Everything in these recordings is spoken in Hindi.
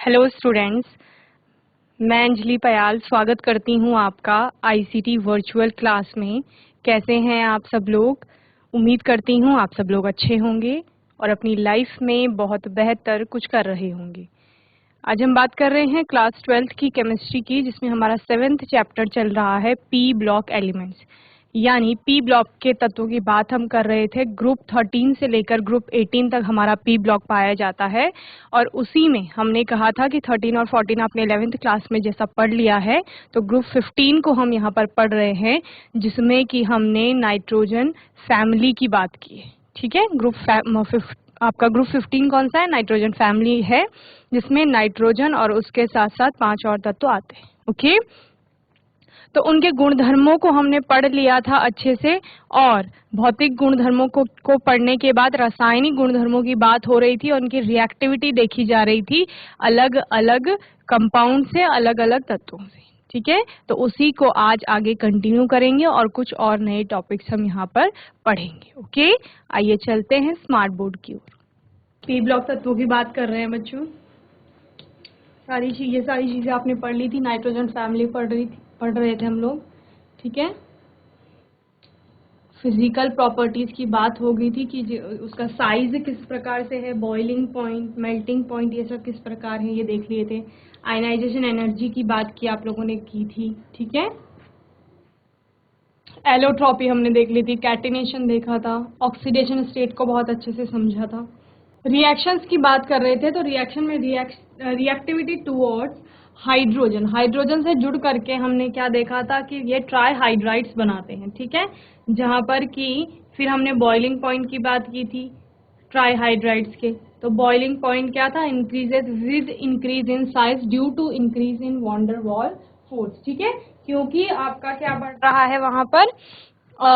हेलो स्टूडेंट्स, मैं अंजलि पयाल स्वागत करती हूं आपका आईसीटी वर्चुअल क्लास में। कैसे हैं आप सब लोग? उम्मीद करती हूं आप सब लोग अच्छे होंगे और अपनी लाइफ में बहुत बेहतर कुछ कर रहे होंगे। आज हम बात कर रहे हैं क्लास 12th की केमिस्ट्री की, जिसमें हमारा 7th चैप्टर चल रहा है पी ब्लॉक एलिमेंट्स। यानी पी ब्लॉक के तत्वों की बात हम कर रहे थे। ग्रुप 13 से लेकर ग्रुप 18 तक हमारा पी ब्लॉक पाया जाता है और उसी में हमने कहा था कि 13 और 14 आपने 11th क्लास में जैसा पढ़ लिया है, तो ग्रुप 15 को हम यहाँ पर पढ़ रहे हैं, जिसमें कि हमने नाइट्रोजन फैमिली की बात की है। ठीक है, आपका ग्रुप 15 कौन सा है? नाइट्रोजन फैमिली है, जिसमें नाइट्रोजन और उसके साथ साथ 5 और तत्व आते हैं। ओके, तो उनके गुणधर्मों को हमने पढ़ लिया था अच्छे से, और भौतिक गुणधर्मों को पढ़ने के बाद रासायनिक गुणधर्मों की बात हो रही थी और उनकी रिएक्टिविटी देखी जा रही थी अलग अलग कंपाउंड से, अलग अलग तत्वों से। ठीक है, तो उसी को आज आगे कंटिन्यू करेंगे और कुछ और नए टॉपिक्स हम यहाँ पर पढ़ेंगे। ओके, आइए चलते हैं स्मार्ट बोर्ड की ओर। पी ब्लॉक तत्वों की बात कर रहे हैं बच्चों। सारी चीजें आपने पढ़ ली थी। नाइट्रोजन फैमिली पढ़ रहे थे हम लोग। ठीक है, फिजिकल प्रॉपर्टीज की बात हो गई थी कि उसका साइज किस प्रकार से है, बॉइलिंग पॉइंट, मेल्टिंग पॉइंट, ये सब किस प्रकार है, ये देख लिए थे। आयनाइजेशन एनर्जी की बात की आप लोगों ने की थी। ठीक है, एलोट्रॉपी हमने देख ली थी, कैटिनेशन देखा था, ऑक्सीडेशन स्टेट को बहुत अच्छे से समझा था। रिएक्शंस की बात कर रहे थे, तो रिएक्शन में रिएक्टिविटी टुवर्ड्स हाइड्रोजन, हाइड्रोजन से जुड़ करके हमने क्या देखा था कि ये ट्राई हाइड्राइड्स बनाते हैं। ठीक है, जहां पर कि फिर हमने बॉइलिंग पॉइंट की बात की थी ट्राई हाइड्राइड्स के। तो बॉइलिंग पॉइंट क्या था? Increases with increase in size due to increase in van der Waals force. ठीक है, क्योंकि आपका क्या बढ़ रहा है वहां पर,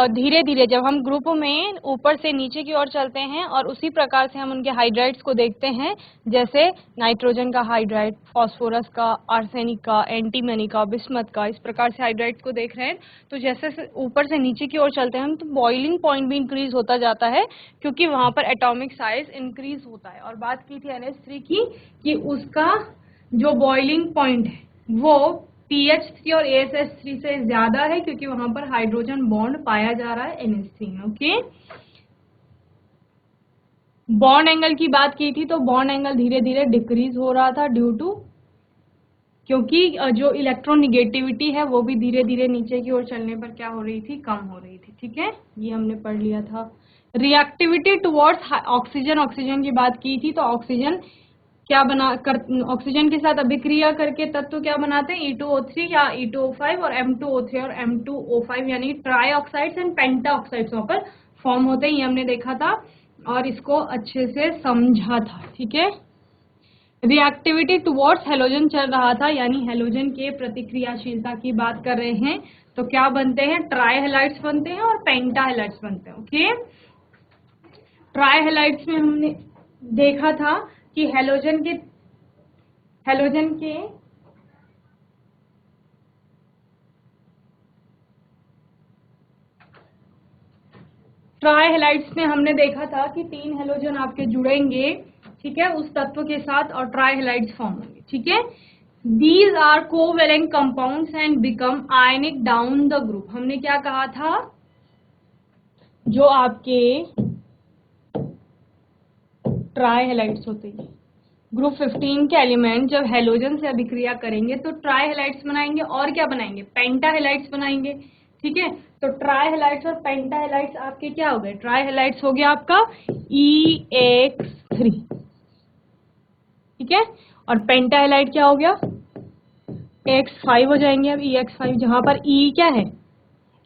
धीरे धीरे जब हम ग्रुप में ऊपर से नीचे की ओर चलते हैं और उसी प्रकार से हम उनके हाइड्राइड्स को देखते हैं, जैसे नाइट्रोजन का हाइड्राइड, फास्फोरस का, आर्सेनिक का, एंटीमनी का, बिस्मथ का, इस प्रकार से हाइड्राइड्स को देख रहे हैं। तो जैसे ऊपर से नीचे की ओर चलते हैं हम, तो बॉइलिंग पॉइंट भी इंक्रीज होता जाता है, क्योंकि वहां पर एटॉमिक साइज इंक्रीज होता है। और बात की थी NH3 की कि उसका जो बॉइलिंग पॉइंट है वो PH3 और ASH3 से ज्यादा है, क्योंकि वहां पर हाइड्रोजन बॉन्ड पाया जा रहा है NH3 में। ओके, बॉन्ड एंगल की बात की थी, तो बॉन्ड एंगल धीरे धीरे डिक्रीज हो रहा था ड्यू टू, क्योंकि जो इलेक्ट्रोनिगेटिविटी है वो भी धीरे धीरे नीचे की ओर चलने पर क्या हो रही थी? कम हो रही थी। ठीक है, ये हमने पढ़ लिया था। रिएक्टिविटी टुवर्ड्स ऑक्सीजन, ऑक्सीजन की बात की थी, तो ऑक्सीजन क्या ऑक्सीजन के साथ अभिक्रिया करके तत्व क्या बनाते हैं? E2O3 या E2O5 और M2O3 और M2O5, यानी try oxides and penta oxides वहां पर फॉर्म होते हैं। ये हमने देखा था और इसको अच्छे से समझा था। ठीक है, रिएक्टिविटी टुवर्ड्स हेलोजन चल रहा था, यानी हेलोजन के प्रतिक्रियाशीलता की बात कर रहे हैं। तो क्या बनते हैं? ट्राई हेलाइड्स बनते हैं और पेंटा हेलाइड्स बनते हैं। ओके, ट्राई हेलाइड्स में हमने देखा था कि हेलोजन के ट्राई हेलाइड्स में हमने देखा था कि 3 हेलोजन आपके जुड़ेंगे, ठीक है, उस तत्व के साथ, और ट्राई हेलाइड्स फॉर्म होंगे। ठीक है, these are covalent compounds and become ionic down the group. हमने क्या कहा था? जो आपके ट्राई हेलाइड्स होते हैं, ग्रुप 15 के एलिमेंट जब हेलोजन से अभिक्रिया करेंगे तो ट्राई हेलाइड्स बनाएंगे, और क्या बनाएंगे? पेंटा हेलाइड्स बनाएंगे। ठीक है, तो ट्राई हेलाइड्स और पेंटा हेलाइड्स आपके क्या हो गए? ट्राई हेलाइड्स हो गया आपका EX3। ठीक है, और पेंटा हेलाइड क्या हो गया? EX5 हो जाएंगे। अब EX5, जहां पर E क्या है?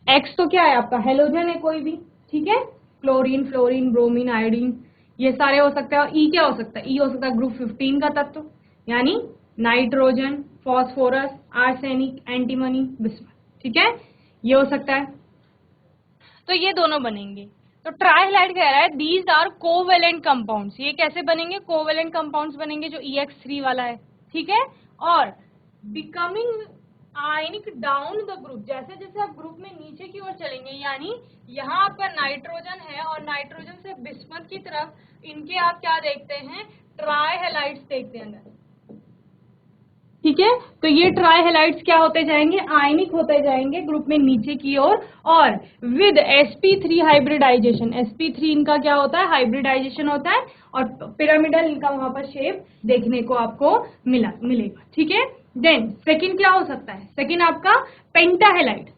X तो क्या है आपका? हेलोजन है कोई भी। ठीक है, क्लोरीन, फ्लोरीन, ब्रोमीन, आयोडीन, ये सारे हो सकते हैं। और E क्या हो सकता है? E हो सकता है ग्रुप 15 का तत्व, यानी nitrogen, phosphorus, arsenic, antimony, bismuth. ठीक है, ये हो सकता है। तो ये दोनों बनेंगे। तो ट्राइहेलाइड कह रहा है दीज आर कोवेलेंट कंपाउंड्स। ये कैसे बनेंगे? कोवेलेंट कंपाउंड्स बनेंगे, जो EX3 वाला है। ठीक है, और becoming ionic down the group, जैसे जैसे आप ग्रुप में नीचे की ओर चलेंगे, यानी यहाँ आपका नाइट्रोजन है और नाइट्रोजन से बिस्मथ की तरफ इनके आप क्या देखते हैं? ट्राइहेलाइड्स देखते हैं अंदर। ठीक है, तो ये ट्राई हेलाइड्स क्या होते जाएंगे, आयनिक होते जाएंगे ग्रुप में नीचे की ओर, और विद sp3 हाइब्रिडाइजेशन, sp3 इनका क्या होता है, हाइब्रिडाइजेशन होता है, और पिरामिडल इनका वहां पर शेप देखने को आपको मिलेगा। ठीक है, देन सेकंड क्या हो सकता है, सेकंड आपका पेंटाहेलाइड।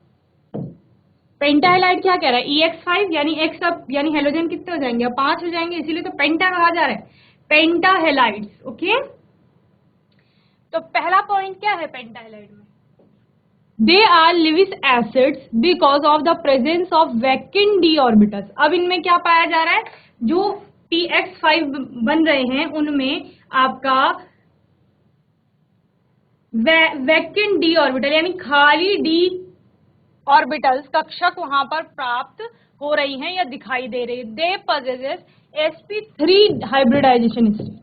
पेंटाहेलाइड क्या कह रहा है, EX5 यानी एक्स अब यानी हेलोजन कितने हो जाएंगे, अब 5 हो जाएंगे, इसीलिए तो पेंटा कहा जा रहा है, पेंटाहेलाइड्स। ओके, तो पहला पॉइंट क्या है पेंटाहेलाइड में, they are Lewis acids because of the presence of vacant d orbitals. अब इनमें क्या पाया जा रहा है, जो PX5 बन रहे हैं उनमें आपका वैकेंट डी ऑर्बिटल यानी खाली डी ऑर्बिटल्स कक्षक वहां पर प्राप्त हो रही हैं या दिखाई दे रही है। They possesses sp3 hybridisation state,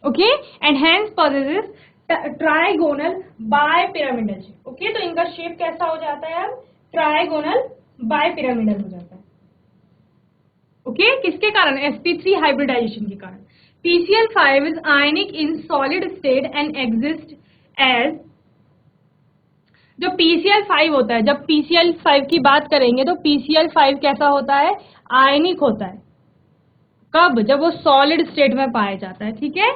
okay, and hence possesses trigonal bipyramidal shape. Okay, तो इनका शेप कैसा हो जाता है, अब ट्राइगोनल बायपिरामिडल हो जाता है। ओके, किसके कारण, sp3 हाइब्रिडाइजेशन के कारण। PCl5 is ionic in solid state and exist as, जो PCl5 होता है, जब PCl5 की बात करेंगे तो PCl5 कैसा होता है, आयनिक होता है। कब, जब वो सॉलिड स्टेट में पाया जाता है। ठीक है,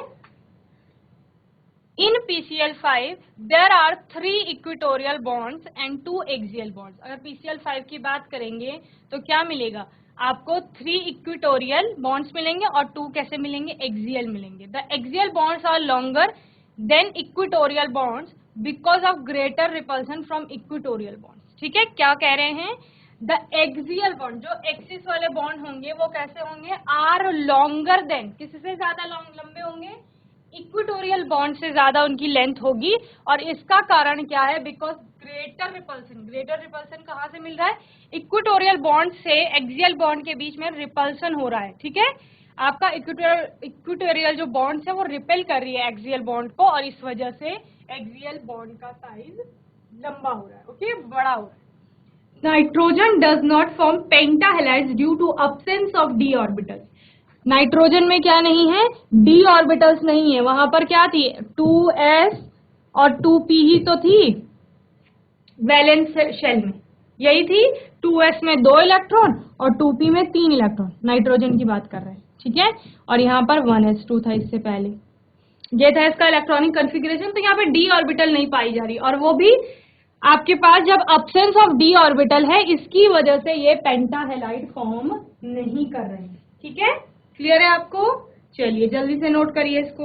in PCl5 there are 3 equatorial bonds and 2 axial bonds. अगर PCl5 की बात करेंगे तो क्या मिलेगा आपको, 3 इक्वेटोरियल बॉन्ड्स मिलेंगे और 2 कैसे मिलेंगे, एक्सियल मिलेंगे। The axial bonds are longer than equatorial bonds because of greater repulsion from equatorial bonds. ठीक है, क्या कह रहे हैं, द एक्सियल बॉन्ड, जो एक्सिस वाले बॉन्ड होंगे वो कैसे होंगे, आर लॉन्गर देन, किससे ज्यादा लंबे होंगे, इक्वेटोरियल बॉन्ड से ज्यादा उनकी लेंथ होगी। और इसका कारण क्या है, because greater repulsion, greater repulsion कहाँ से मिल रहा है, इक्वेटोरियल बॉन्ड से एक्सियल बॉन्ड के बीच में रिपल्सन हो रहा है। ठीक है, आपका इक्वेटोरियल जो बॉन्ड है वो रिपेल कर रही है एक्सियल बॉन्ड को, और इस वजह से एक्सियल बॉन्ड का साइज लंबा हो रहा है, ओके, बड़ा हो रहा है। Nitrogen does not form pentahalides due to absence of d orbitals. Nitrogen में क्या नहीं है, डी ऑर्बिटल्स नहीं है, वहां पर क्या थी, 2s और 2p ही तो थी वैलेंस शेल में, यही थी, 2s में 2 इलेक्ट्रॉन और 2p में 3 इलेक्ट्रॉन, नाइट्रोजन की बात कर रहे हैं। ठीक है, और यहाँ पर 1s2 था इससे पहले, ये था इसका इलेक्ट्रॉनिक कॉन्फ़िगरेशन। तो यहाँ पे डी ऑर्बिटल नहीं पाई जा रही, और वो भी आपके पास जब अब्सेंस ऑफ डी ऑर्बिटल है, इसकी वजह से ये पेंटाहेलाइड फॉर्म नहीं कर रहे हैं। ठीक है, क्लियर है आपको, चलिए जल्दी से नोट करिए इसको।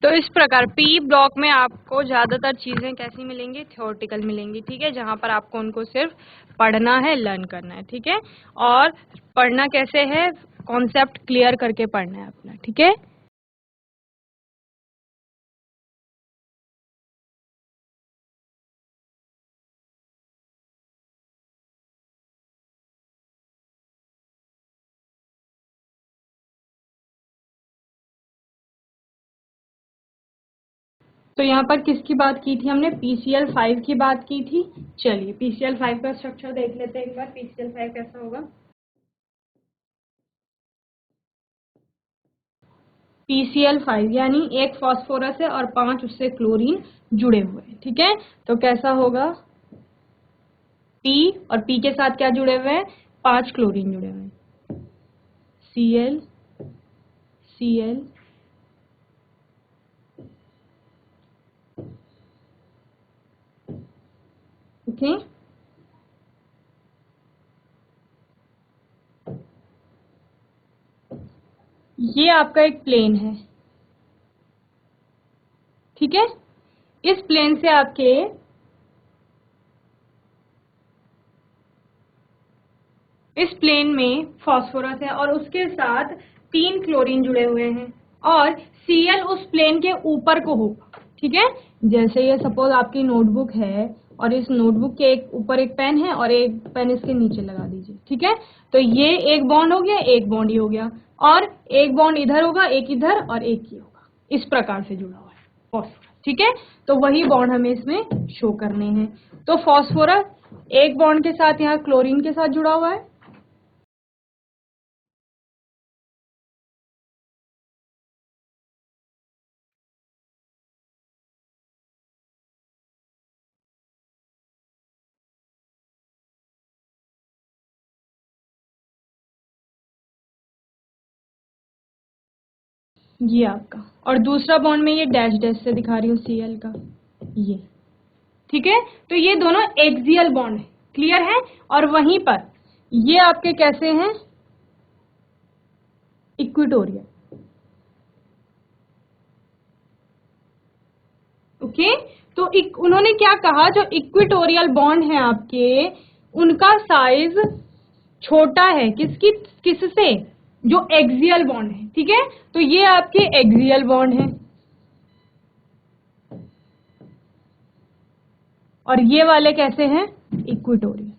तो इस प्रकार पी ब्लॉक में आपको ज्यादातर चीजें कैसी मिलेंगी, थ्योरेटिकल मिलेंगी। ठीक है, जहां पर आपको उनको सिर्फ पढ़ना है, लर्न करना है। ठीक है, और पढ़ना कैसे है, कॉन्सेप्ट क्लियर करके पढ़ना है अपना। ठीक है, तो यहाँ पर किसकी बात की थी हमने, PCl5 की बात की थी। चलिए PCl5 का स्ट्रक्चर देख लेते हैं एक बार, PCl5 कैसा होगा। PCl5 यानी एक फास्फोरस है और 5 उससे क्लोरीन जुड़े हुए हैं। ठीक है, तो कैसा होगा, P और P के साथ क्या जुड़े हुए हैं, 5 क्लोरीन जुड़े हुए हैं, Cl Cl ओके, ये आपका एक प्लेन है। ठीक है, इस प्लेन से आपके इस प्लेन में फास्फोरस है और उसके साथ 3 क्लोरीन जुड़े हुए हैं, और Cl उस प्लेन के ऊपर को होगा। ठीक है, जैसे ये सपोज आपकी नोटबुक है और इस नोटबुक के ऊपर एक पेन है और एक पेन इसके नीचे लगा दीजिए। ठीक है, तो ये एक बॉन्ड हो गया, एक बॉन्ड ही हो गया, और एक बॉन्ड इधर होगा, एक इधर और एक ही होगा, इस प्रकार से जुड़ा हुआ है फॉस्फोरस। ठीक है, तो वही बॉन्ड हमें इसमें शो करने हैं। तो फॉस्फोरस एक बॉन्ड के साथ यहाँ क्लोरीन के साथ जुड़ा हुआ है, ये आपका, और दूसरा बॉन्ड में ये डैश डैश से दिखा रही हूँ Cl का, ये। ठीक है, तो ये दोनों एक्सियल बॉन्ड है, क्लियर है। और वहीं पर ये आपके कैसे हैं, इक्वेटोरियल। ओके, तो उन्होंने क्या कहा, जो इक्वेटोरियल बॉन्ड है आपके, उनका साइज छोटा है किससे, जो एक्सियल बॉन्ड है। ठीक है, तो ये आपके एक्सियल बॉन्ड है, और ये वाले कैसे हैं, इक्वेटोरियल।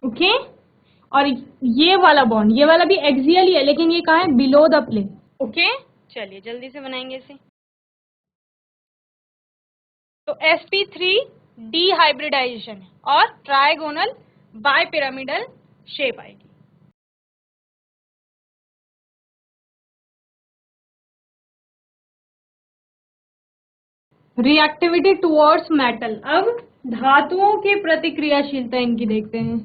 ओके, और ये वाला बॉन्ड, ये वाला भी एक्सियल ही है, लेकिन ये कहाँ है, बिलो द प्लेन। ओके, चलिए जल्दी से बनाएंगे इसे। तो sp3 डिहाइब्रिडाइजेशन है और ट्राइगोनल बाइपिरामिडल शेप आएगी। रिएक्टिविटी टुवर्ड्स मेटल, अब धातुओं के प्रतिक्रियाशीलता इनकी देखते हैं।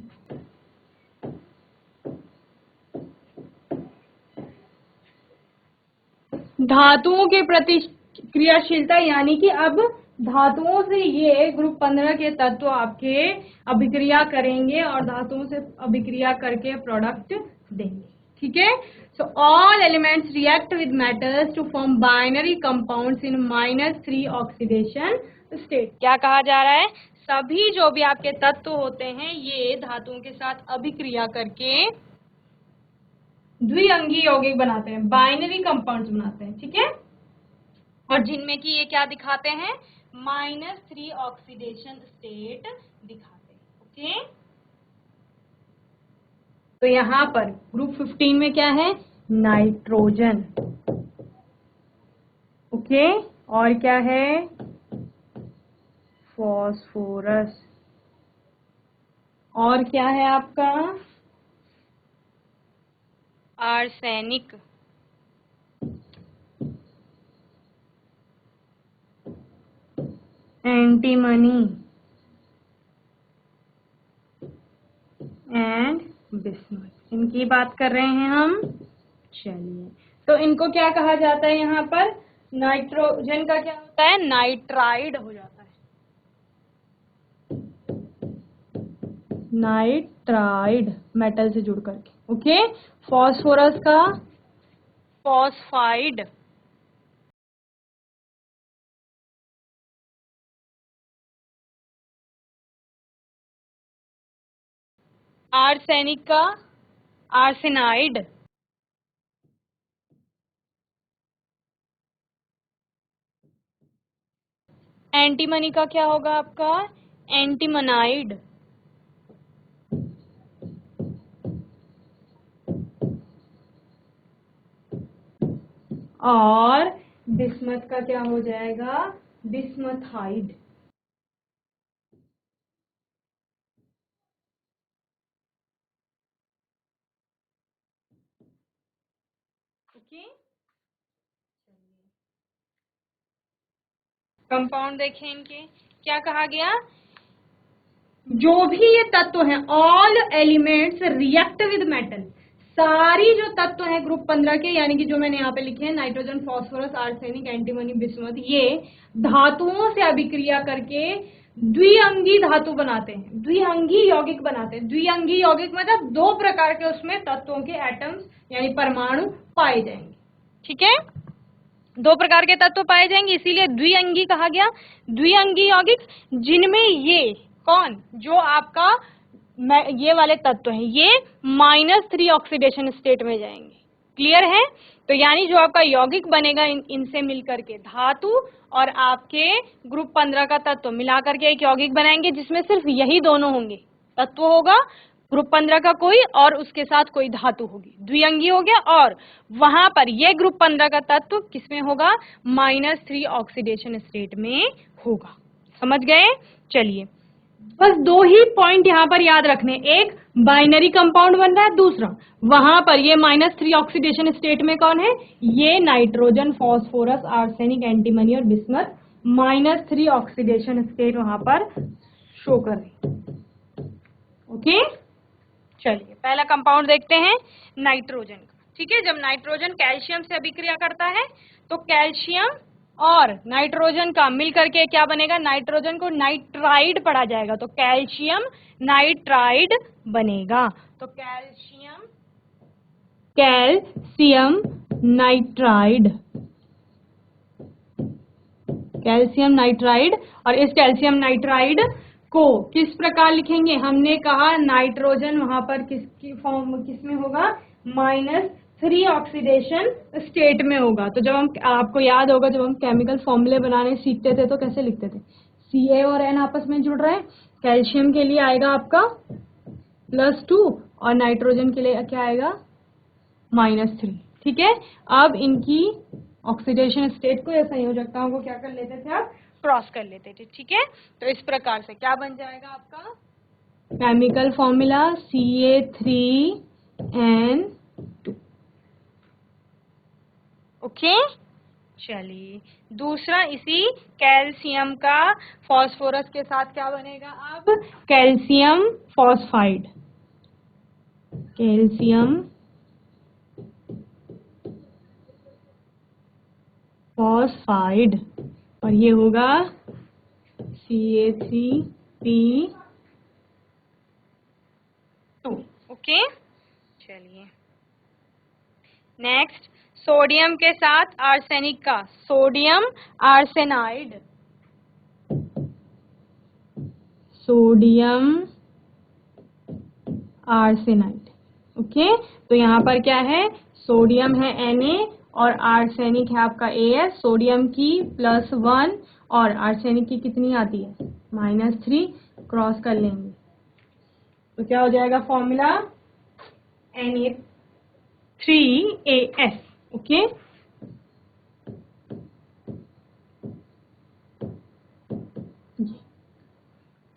धातुओं के प्रतिक्रियाशीलता यानी कि अब धातुओं से ये ग्रुप 15 के तत्व आपके अभिक्रिया करेंगे और धातुओं से अभिक्रिया करके प्रोडक्ट देंगे। ठीक है, so all elements react with metals to form binary compounds in -3 oxidation state. क्या कहा जा रहा है, सभी जो भी आपके तत्व होते हैं ये धातुओं के साथ अभिक्रिया करके द्विअंगी यौगिक बनाते हैं, बाइनरी कंपाउंड्स बनाते हैं। ठीक है, और जिनमें कि ये क्या दिखाते हैं, -3 ऑक्सीडेशन स्टेट दिखाते हैं। ओके, तो यहां पर ग्रुप 15 में क्या है, नाइट्रोजन। ओके, और क्या है, फॉस्फोरस, और क्या है आपका, आर्सेनिक, एंटीमनी एंड बिस्मथ, इनकी बात कर रहे हैं हम। चलिए, तो इनको क्या कहा जाता है, यहाँ पर नाइट्रोजन का क्या होता है, नाइट्राइड हो जाता है, नाइट्राइड मेटल से जुड़ करके। ओके, फॉस्फोरस का फॉस्फाइड, आर्सेनिक का आर्सेनाइड, एंटीमनी का क्या होगा आपका, एंटीमनाइड, और बिस्मथ का क्या हो जाएगा, बिस्मथाइड। ओके, कंपाउंड देखें इनके, क्या कहा गया, जो भी ये तत्व हैं, all elements react with metal, सारी जो तत्व हैं ग्रुप 15 के, यानी कि जो मैंने यहाँ पे लिखे हैं, nitrogen, phosphorus, arsenic, antimony, bismuth, ये धातुओं से अभिक्रिया करके द्विअंगी धातु बनाते हैं, द्विअंगी यौगिक बनाते हैं। द्विअंगी यौगिक मतलब दो प्रकार के उसमें तत्वों के एटम्स यानी परमाणु पाए जाएंगे। ठीक है, दो प्रकार के तत्व पाए जाएंगे, इसीलिए द्विअंगी कहा गया। द्विअंगी यौगिक जिनमें ये कौन, जो आपका ये वाले तत्व हैं, ये -3 ऑक्सीडेशन स्टेट में जाएंगे। क्लियर है, तो यानी जो आपका यौगिक बनेगा इनसे मिलकर के धातु और आपके ग्रुप 15 का तत्व मिलाकर के एक यौगिक बनाएंगे जिसमें सिर्फ यही दोनों होंगे, तत्व होगा ग्रुप 15 का कोई और उसके साथ कोई धातु होगी, द्विअंगी हो गया। और वहां पर ये ग्रुप 15 का तत्व किसमें होगा, -3 ऑक्सीडेशन स्टेट में होगा। समझ गए? चलिए बस दो ही पॉइंट यहाँ पर याद रखने, एक बाइनरी कंपाउंड बन रहा है, दूसरा वहां पर ये -3 ऑक्सीडेशन स्टेट में कौन है, ये नाइट्रोजन, फास्फोरस, आर्सेनिक, एंटीमनी और बिस्मथ -3 ऑक्सीडेशन स्टेट वहां पर शो कर रही। ओके, चलिए पहला कंपाउंड देखते हैं नाइट्रोजन का। ठीक है, जब नाइट्रोजन कैल्शियम से अभिक्रिया करता है तो कैल्शियम और नाइट्रोजन का मिल करके क्या बनेगा, नाइट्रोजन को नाइट्राइड पढ़ा जाएगा, तो कैल्शियम नाइट्राइड बनेगा। तो कैल्शियम नाइट्राइड, कैल्शियम नाइट्राइड। और इस कैल्शियम नाइट्राइड को किस प्रकार लिखेंगे, हमने कहा नाइट्रोजन वहां पर किसकी फॉर्म, किसमें होगा, -3 ऑक्सीडेशन स्टेट में होगा। तो जब हम, आपको याद होगा जब हम केमिकल फॉर्मूले बनाने सीखते थे तो कैसे लिखते थे, Ca और N आपस में जुड़ रहे हैं, कैल्शियम के लिए आएगा आपका +2 और नाइट्रोजन के लिए क्या आएगा, -3। ठीक है, अब इनकी ऑक्सीडेशन स्टेट को या संयोजकताओं को क्या कर लेते थे आप, क्रॉस कर लेते थे। ठीक है, तो इस प्रकार से क्या बन जाएगा आपका केमिकल फॉर्मूला Ca3N2। ओके, चलिए दूसरा इसी कैल्शियम का फास्फोरस के साथ क्या बनेगा, अब कैल्शियम फॉस्फाइड, कैल्शियम फॉस्फाइड, और ये होगा Ca3P2। ओके, चलिए नेक्स्ट सोडियम के साथ आर्सेनिक का, sodium arsenide, sodium arsenide. Okay, तो यहाँ पर क्या है, सोडियम है Na और आर्सेनिक है आपका As, सोडियम की +1 और आर्सेनिक की कितनी आती है, -3, क्रॉस कर लेंगे तो क्या हो जाएगा फॉर्मूला Na3As। ओके,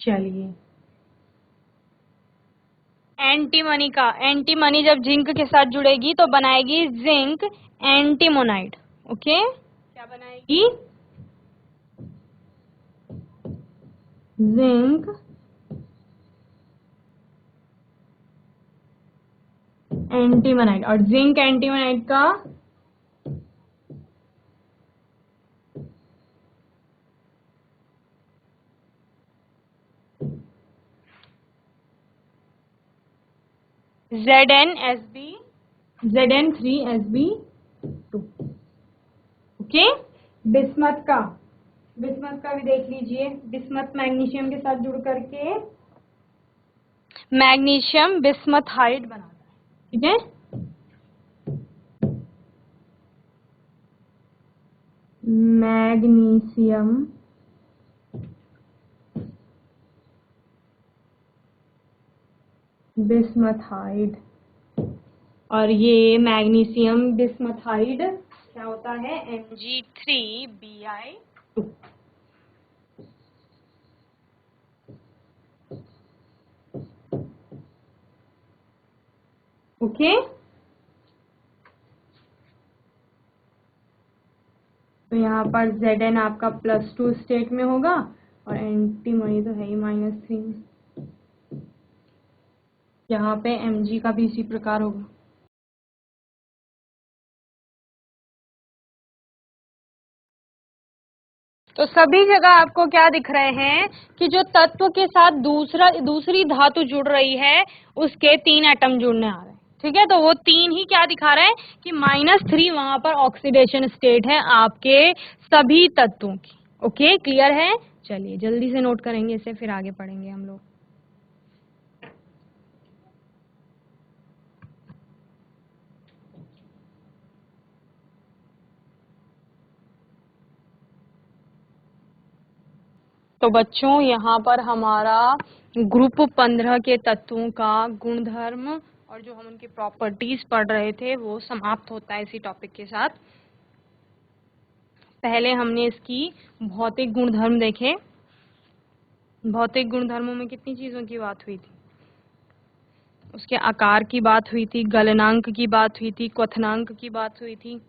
चलिए एंटीमनी का, एंटीमनी जब जिंक के साथ जुड़ेगी तो बनाएगी जिंक एंटीमोनाइड। ओके, क्या बनाएगी, जिंक एंटीमोनाइड। और जिंक एंटीमोनाइड का Zn3Sb2। ओके, बिस्मथ का, बिस्मथ का भी देख लीजिए, बिस्मथ मैग्नीशियम के साथ जुड़ करके मैग्नीशियम बिस्मथाइड बनाता है। ठीक है, मैग्नीशियम बिस्मथाइड। और ये मैग्नीशियम बिस्मथाइड क्या होता है, Mg3Bi2। ओके, तो यहाँ पर Zn आपका +2 स्टेट में होगा और एंटीमनी तो है ही -3 में, यहाँ पे Mg का भी इसी प्रकार होगा। तो सभी जगह आपको क्या दिख रहे हैं कि जो तत्व के साथ दूसरी धातु जुड़ रही है उसके 3 एटम जुड़ने आ रहे हैं। ठीक है, तो वो 3 ही क्या दिखा रहे हैं कि -3 वहां पर ऑक्सीडेशन स्टेट है आपके सभी तत्वों की। ओके, क्लियर है? चलिए जल्दी से नोट करेंगे इसे, फिर आगे पढ़ेंगे हम लोग। तो बच्चों यहाँ पर हमारा ग्रुप 15 के तत्वों का गुणधर्म और जो हम उनकी प्रॉपर्टीज पढ़ रहे थे वो समाप्त होता है इसी टॉपिक के साथ। पहले हमने इसकी भौतिक गुणधर्म देखे। भौतिक गुणधर्मों में कितनी चीजों की बात हुई थी? उसके आकार की बात हुई थी, गलनांक की बात हुई थी, क्वथनांक की बात हुई थी,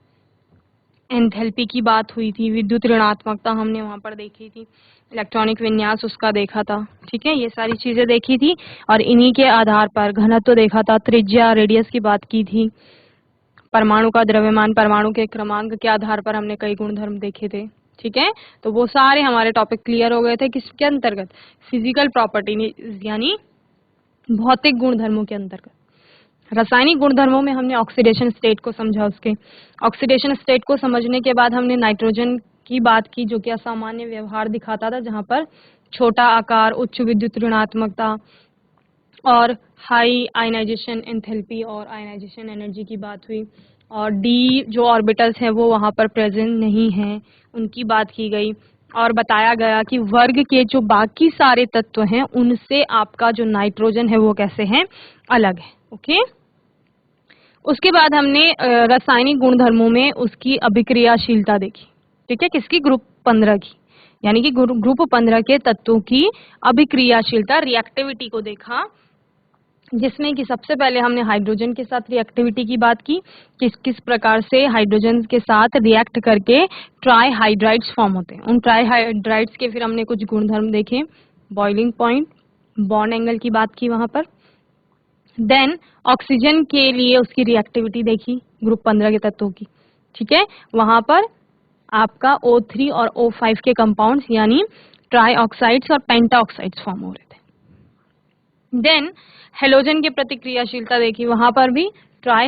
एंथैल्पी की बात हुई थी, विद्युत ऋणात्मकता हमने वहां पर देखी थी, इलेक्ट्रॉनिक विन्यास उसका देखा था। ठीक है, ये सारी चीजें देखी थी और इन्हीं के आधार पर घनत्व देखा था, त्रिज्या रेडियस की बात की थी, परमाणु का द्रव्यमान, परमाणु के क्रमांक के आधार पर हमने कई गुणधर्म देखे थे। ठीक है, तो वो सारे हमारे टॉपिक क्लियर हो गए थे किसके अंतर्गत? फिजिकल प्रॉपर्टी यानी भौतिक गुणधर्मों के अंतर्गत। रासायनिक गुणधर्मों में हमने ऑक्सीडेशन स्टेट को समझा। उसके ऑक्सीडेशन स्टेट को समझने के बाद हमने नाइट्रोजन की बात की जो कि असामान्य व्यवहार दिखाता था, जहां पर छोटा आकार, उच्च विद्युत ऋणात्मकता और हाई आयनाइजेशन एंथैल्पी और आयनाइजेशन एनर्जी की बात हुई। और डी जो ऑर्बिटल्स हैं वो वहां पर प्रेजेंट नहीं हैं, उनकी बात की गई और बताया गया कि वर्ग के जो बाकी सारे तत्व हैं उनसे आपका जो नाइट्रोजन है वो कैसे है? अलग है। ओके, उसके बाद हमने रासायनिक गुणधर्मों में उसकी अभिक्रियाशीलता देखी। ठीक है, किसकी? ग्रुप 15 की, यानी कि ग्रुप 15 के तत्वों की अभिक्रियाशीलता, रिएक्टिविटी को देखा, जिसमें कि सबसे पहले हमने हाइड्रोजन के साथ रिएक्टिविटी की बात की, किस किस प्रकार से हाइड्रोजन के साथ रिएक्ट करके ट्राईहाइड्राइड्स फॉर्म होते हैं। उन ट्राईहाइड्राइड्स के फिर हमने कुछ गुणधर्म देखे, बॉइलिंग पॉइंट, बॉन्ड एंगल की बात की वहां पर। देन ऑक्सीजन के लिए उसकी रिएक्टिविटी देखी ग्रुप 15 के तत्वों की। ठीक है, वहां पर आपका O3 और O5 के कंपाउंड्स यानी ट्राई ऑक्साइड्स और पेंटा ऑक्साइड्स फॉर्म हो रहे थे। देन हेलोजन की प्रतिक्रियाशीलता देखी, वहां पर भी ट्राई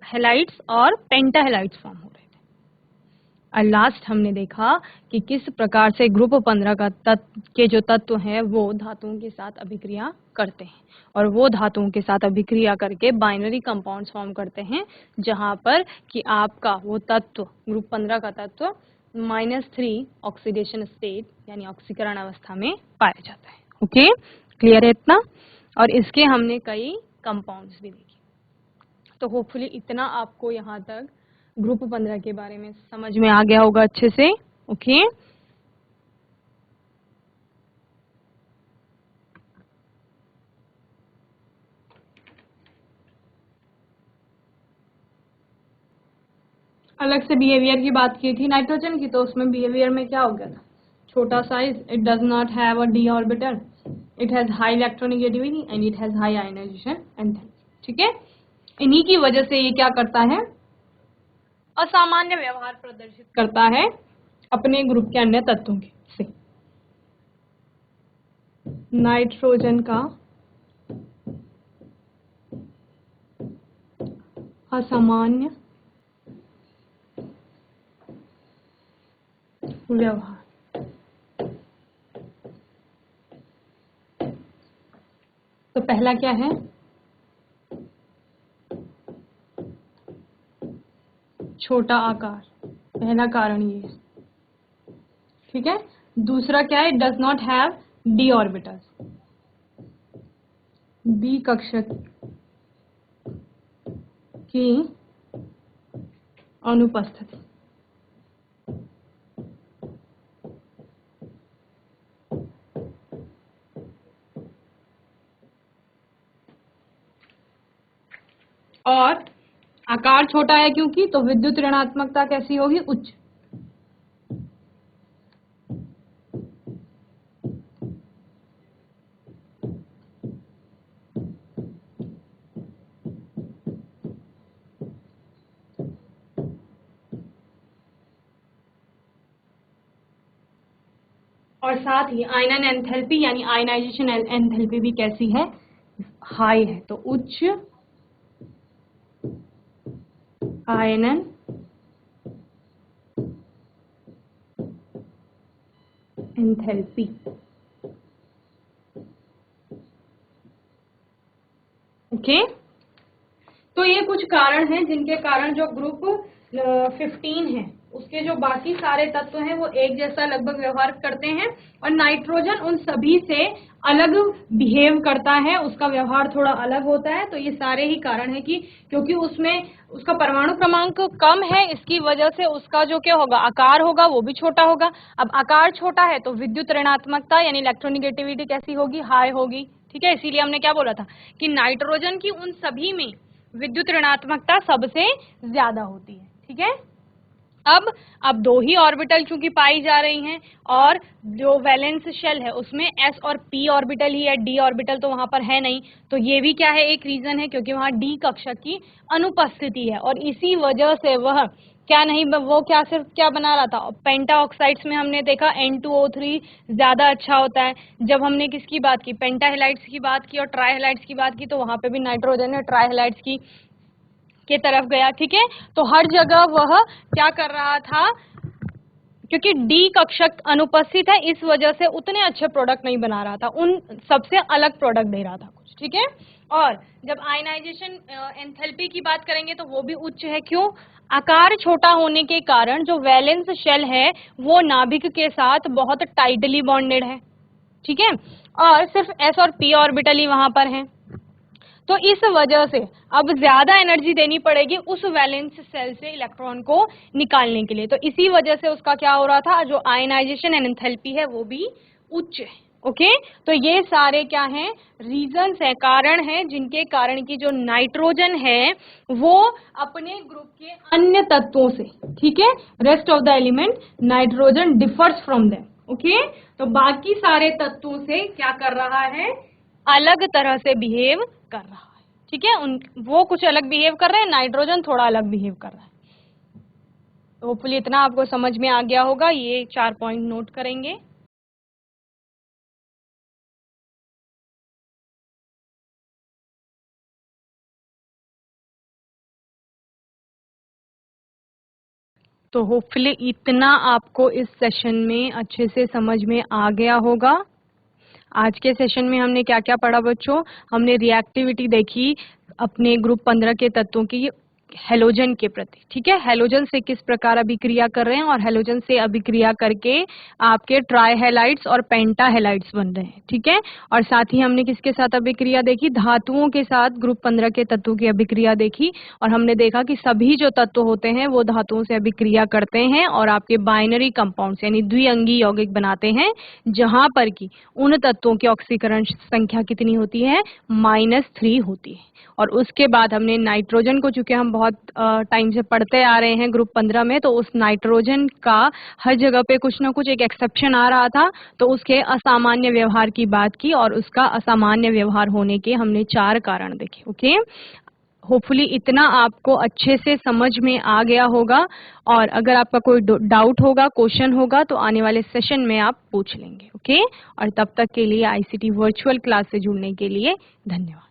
हेलाइड्स और पेंटा हेलाइड्स फॉर्म हो रहे थे। और लास्ट हमने देखा कि किस प्रकार से ग्रुप 15 का के जो तत्व हैं वो धातुओं के साथ अभिक्रिया करते हैं और वो धातुओं के साथ अभिक्रिया करके बाइनरी कंपाउंड्स फॉर्म करते हैं, जहां पर कि आपका वो तत्व ग्रुप 15 का तत्व -3 ऑक्सीडेशन स्टेट यानी ऑक्सीकरण अवस्था में पाया जाता है। ओके, क्लियर है इतना? और इसके हमने कई कंपाउंड्स भी देखे। तो होपफुली इतना आपको यहाँ तक ग्रुप 15 के बारे में समझ में आ गया होगा अच्छे से। ओके, अलग से बिहेवियर की बात की थी नाइट्रोजन की, तो उसमें बिहेवियर में क्या हो गया था? छोटा size, it does not have a d orbital, it has high electronegativity and it has high ionisation enthalpy. ठीक है, इन्हीं की वजह से ये क्या करता है? असामान्य व्यवहार प्रदर्शित करता है अपने ग्रुप के अन्य तत्वों के से। नाइट्रोजन का असामान्य व्यवहार। तो पहला क्या है? छोटा आकार, पहला कारण ये है। ठीक है, दूसरा क्या है? Does not have d orbitals, d कक्षक की अनुपस्थिति। और आकार छोटा है क्योंकि, तो विद्युत ऋणात्मकता कैसी होगी? उच्च। और साथ ही आयनन एंथैल्पी यानी आयनाइजेशन एंथैल्पी भी कैसी है? हाई है। तो उच्च आयनन एंथैल्पी। ओके, तो ये कुछ कारण हैं जिनके कारण जो ग्रुप 15 है उसके जो बाकी सारे तत्व हैं वो एक जैसा लगभग व्यवहार करते हैं, और नाइट्रोजन उन सभी से अलग बिहेव करता है, उसका व्यवहार थोड़ा अलग होता है। तो ये सारे ही कारण है कि क्योंकि उसमें उसका परमाणु क्रमांक कम है, इसकी वजह से उसका जो क्या होगा, आकार होगा, वो भी छोटा होगा। अब आकार छोटा है तो विद्युत ऋणात्मकता यानी इलेक्ट्रोनिगेटिविटी कैसी होगी, हाई होगी। ठीक है, इसीलिए हमने क्या बोला था कि नाइट्रोजन की उन सभी में विद्युत ऋणात्मकता सबसे ज्यादा होती है। ठीक है, अब दो ही ऑर्बिटल चूंकि पाई जा रही हैं, और जो वैलेंस शेल है उसमें s और p ऑर्बिटल ही है, d ऑर्बिटल तो वहां पर है नहीं। तो ये भी क्या है, एक रीजन है, क्योंकि वहां d कक्षक की अनुपस्थिति है, और इसी वजह से वह क्या नहीं, वो क्या सिर्फ क्या बना रहा था, पेंटा ऑक्साइड्स में हमने देखा N2O3 ज्यादा अच्छा होता है। जब हमने किसकी बात की, पेंटा हेलाइड्स की बात की और ट्राई हेलाइड्स की बात की, तो वहां पे भी नाइट्रोजन है ट्राई हेलाइड्स की के तरफ गया। ठीक है, तो हर जगह वह क्या कर रहा था, क्योंकि डी कक्षक अनुपस्थित है इस वजह से उतने अच्छे प्रोडक्ट नहीं बना रहा था, उन सबसे अलग प्रोडक्ट दे रहा था कुछ। ठीक है, और जब आयनाइजेशन एंथैल्पी की बात करेंगे तो वो भी उच्च है। क्यों, आकार छोटा होने के कारण जो वैलेंस शेल है वो नाभिक के साथ बहुत टाइटली बॉन्डेड है। ठीक है, और सिर्फ s और p ऑर्बिटल ही वहां पर हैं, तो इस वजह से अब ज्यादा एनर्जी देनी पड़ेगी उस वैलेंस सेल से इलेक्ट्रॉन को निकालने के लिए। तो इसी वजह से उसका क्या हो रहा था, जो आयनाइजेशन एंथैल्पी है वो भी उच्च है। ओके, तो ये सारे क्या हैं, रीजंस है, कारण हैं, जिनके कारण की जो नाइट्रोजन है वो अपने ग्रुप के अन्य तत्वों से, ठीक है, rest of the element nitrogen differs from them. Okay, तो बाकी सारे तत्वों से क्या कर रहा है, अलग तरह से बिहेव कर रहा है। ठीक है, उन वो कुछ अलग बिहेव कर रहे हैं, नाइट्रोजन थोड़ा अलग बिहेव कर रहा है। तो होपफुली इतना आपको समझ में आ गया होगा, ये 4 पॉइंट नोट करेंगे। तो होपफुली इतना आपको इस सेशन में अच्छे से समझ में आ गया होगा। आज के सेशन में हमने क्या क्या पढ़ा बच्चों, हमने रिएक्टिविटी देखी अपने ग्रुप 15 के तत्वों की हेलोजन के प्रति। ठीक है, हेलोजन से किस प्रकार अभिक्रिया कर रहे हैं, और हेलोजन से अभिक्रिया करके आपके ट्राई हेलाइड्स और पेंटा हेलाइड्स बन रहे हैं। ठीक है, और साथ ही हमने किसके साथ अभिक्रिया देखी, धातुओं के साथ ग्रुप 15 के तत्वों की अभिक्रिया देखी, और हमने देखा कि सभी जो तत्व होते हैं वो धातुओं से अभिक्रिया करते हैं और आपके बाइनरी कंपाउंड्स यानी द्विअंगी यौगिक बनाते हैं, जहां पर की उन तत्वों की ऑक्सीकरण संख्या कितनी होती है, -3 होती है। और उसके बाद हमने नाइट्रोजन को, चूंकि हम बहुत टाइम से पढ़ते आ रहे हैं ग्रुप 15 में, तो उस नाइट्रोजन का हर जगह पे कुछ ना कुछ एक एक्सेप्शन आ रहा था, तो उसके असामान्य व्यवहार की बात की, और उसका असामान्य व्यवहार होने के हमने 4 कारण देखे। ओके, होपफुली इतना आपको अच्छे से समझ में आ गया होगा, और अगर आपका कोई डाउट होगा, क्वेश्चन होगा, तो आने वाले सेशन में आप पूछ लेंगे। ओके, और तब तक के लिए आईसीटी वर्चुअल क्लास से जुड़ने के लिए धन्यवाद।